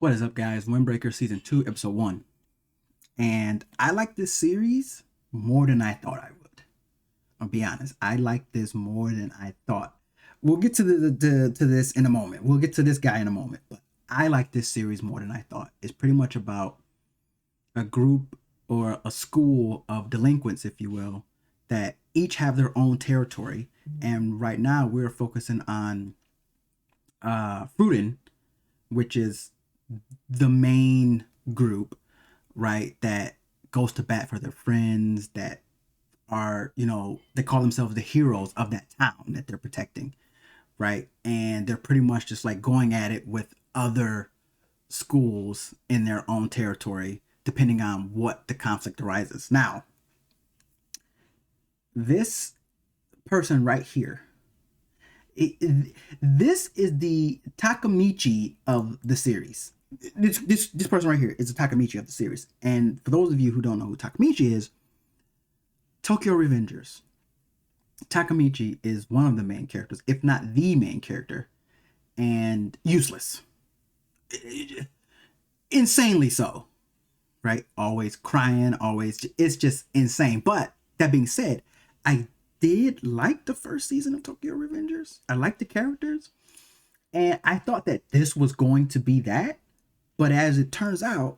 What is up, guys? Windbreaker Season 2, Episode 1. And I like this series more than I thought I would. I'll be honest. I like this more than I thought. We'll get to to this in a moment. We'll get to this guy in a moment. But I like this series more than I thought. It's pretty much about a group or a school of delinquents, if you will, that each have their own territory. And right now we're focusing on Furin, which is the main group, right, that goes to bat for their friends, that are, they call themselves the heroes of that town that they're protecting, right? And they're pretty much just like going at it with other schools in their own territory, depending on what the conflict arises. Now, this person right here, this is the Takamichi of the series. This person right here is the Takamichi of the series. And for those of you who don't know who Takamichi is, Tokyo Revengers. Takamichi is one of the main characters, if not the main character, and useless. Insanely so, right? Always crying, always, it's just insane. But that being said, I did like the first season of Tokyo Revengers. I liked the characters, and I thought that this was going to be that. But as it turns out,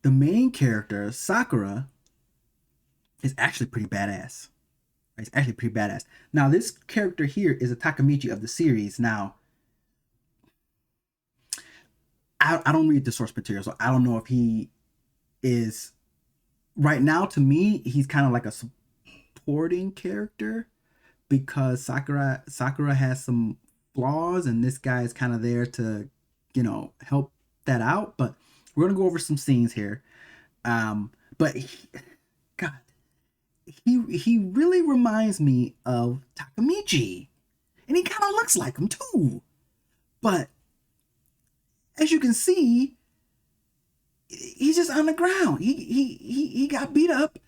the main character, Sakura, is actually pretty badass. It's actually pretty badass. Now, this character here is a Takamichi of the series. Now, I don't read the source material, so I don't know if he is... Right now, to me, he's kind of like a supporting character because Sakura has some flaws, and this guy is kind of there to, help that out. But we're gonna go over some scenes here. But God, he really reminds me of Takamichi, and he kind of looks like him too. But as you can see, he's just on the ground. He got beat up,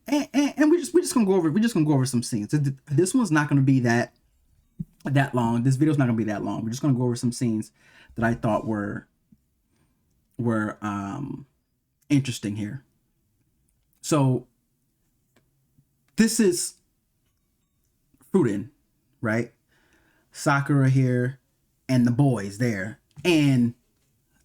and we're just gonna go over some scenes. This one's not gonna be that long. This video's not gonna be that long. We're just gonna go over some scenes that I thought were interesting here. So this is Furin, right? Sakura here, and the boys there, and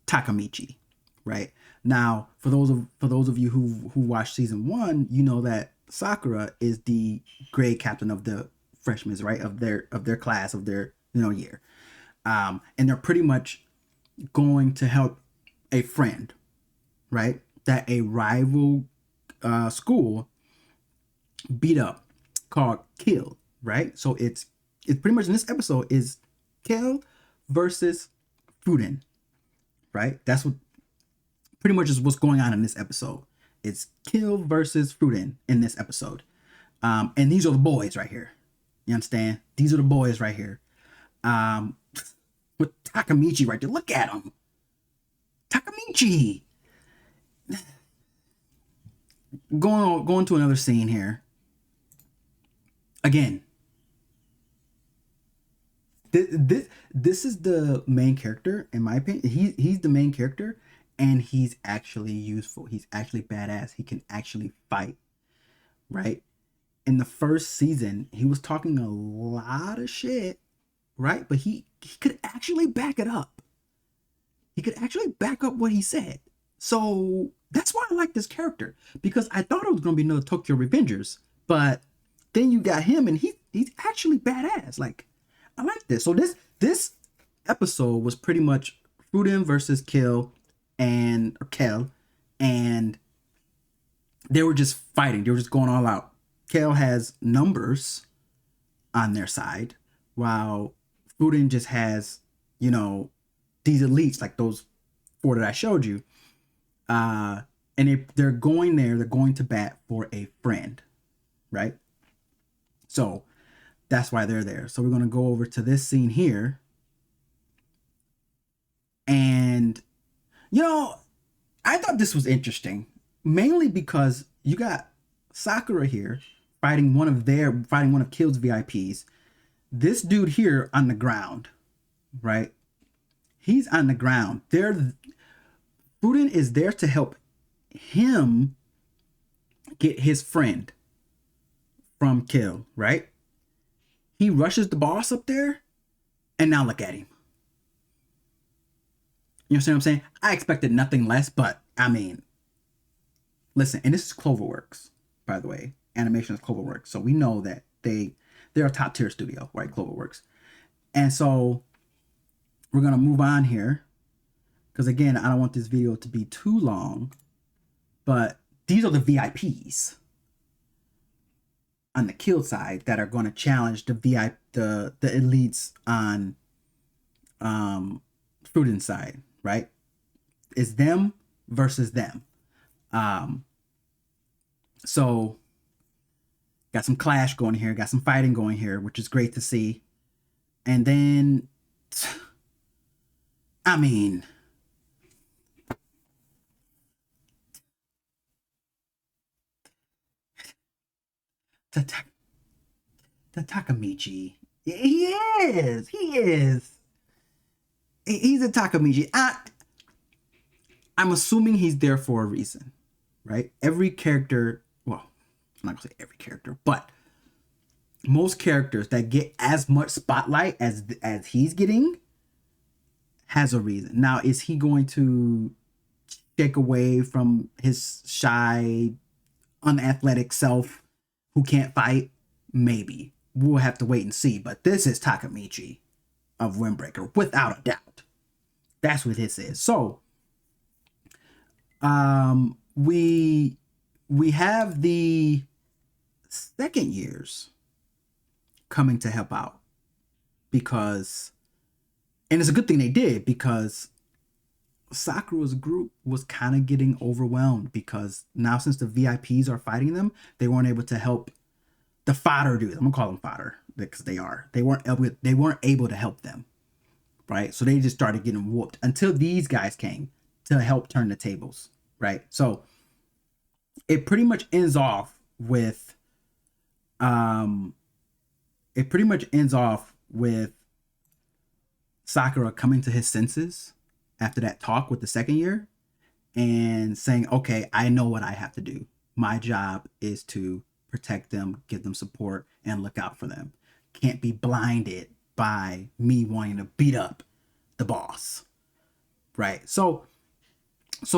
Takamichi, right? Now, for those of you who watched season 1, you know that Sakura is the grade captain of the freshmen, right? Of their class, of their year, and they're pretty much going to help a friend, right? That a rival school beat up, called Keel, right? So it's pretty much in this episode is Keel versus Furin, right? That's what pretty much is what's going on in this episode. It's Keel versus Furin in this episode. And these are the boys right here. You understand? These are the boys right here. With Takamichi right there. Look at him. Takamichi. Going to another scene here. Again, this is the main character, in my opinion. He's the main character, and he's actually useful. He's actually badass. He can actually fight, right? In the first season, he was talking a lot of shit, right? But he could actually back it up. He could actually back up what he said. So that's why I like this character, because I thought it was going to be another Tokyo Revengers, but then you got him, and he's actually badass. Like, I like this. So this episode was pretty much Furin versus Keel, and they were just fighting. They were just going all out. Keel has numbers on their side, while Furin just has, these elites, like those 4 that I showed you. And they're going to bat for a friend, right? So that's why they're there. So we're going to go over to this scene here. And, I thought this was interesting, mainly because you got Sakura here fighting one of Keel's VIPs. This dude here on the ground, right? He's on the ground. Furin is there to help him get his friend from Keel, right? He rushes the boss up there, and now look at him. You understand what I'm saying? I expected nothing less, but I mean, listen, and this is Cloverworks, by the way. Animation is Cloverworks, so we know that they're a top tier studio, right? Cloverworks, and so we're gonna move on here because again, I don't want this video to be too long, but these are the VIPs on the Keel side that are going to challenge the the elites on Furin side, right? It's them versus them. So got some clash going here, got some fighting going here, which is great to see. And then, I mean, the Takamichi, he is. He's a Takamichi. I'm assuming he's there for a reason, right? Every character, well, I'm not gonna say every character, but most characters that get as much spotlight as he's getting has a reason. Now, is he going to take away from his shy, unathletic self who can't fight? Maybe. We'll have to wait and see. But this is Takamichi of Windbreaker, without a doubt. That's what this is. So, we have the second years coming to help out because, and it's a good thing they did, because Sakura's group was kind of getting overwhelmed because now since the VIPs are fighting them, they weren't able to help the fodder dudes. I'm gonna call them fodder because they are. They weren't able to help them, right? So they just started getting whooped until these guys came to help turn the tables, right? So it pretty much ends off with Sakura coming to his senses after that talk with the second year and saying, okay, I know what I have to do. My job is to protect them, give them support, and look out for them. Can't be blinded by me wanting to beat up the boss, right? So that's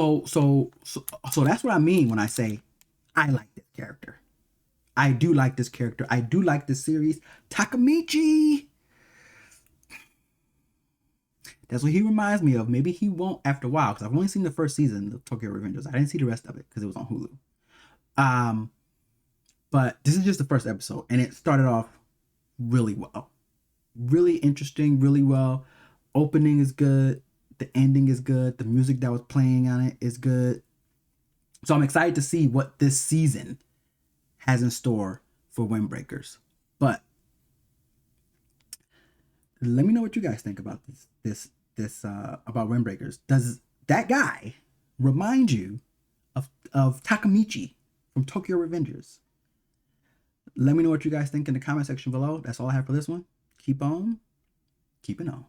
what I mean when I say I like this character. I do like this character. I do like this series. Takamichi. That's what he reminds me of. Maybe he won't after a while, because I've only seen the first season of Tokyo Revengers. I didn't see the rest of it because it was on Hulu. But this is just the first episode, and it started off really well. Really interesting, really well. Opening is good. The ending is good. The music that was playing on it is good. So I'm excited to see what this season has in store for Windbreakers. But let me know what you guys think about this about Windbreakers. Does that guy remind you of Takamichi from Tokyo Revengers? Let me know what you guys think in the comment section below. That's all I have for this one. Keep on keeping on.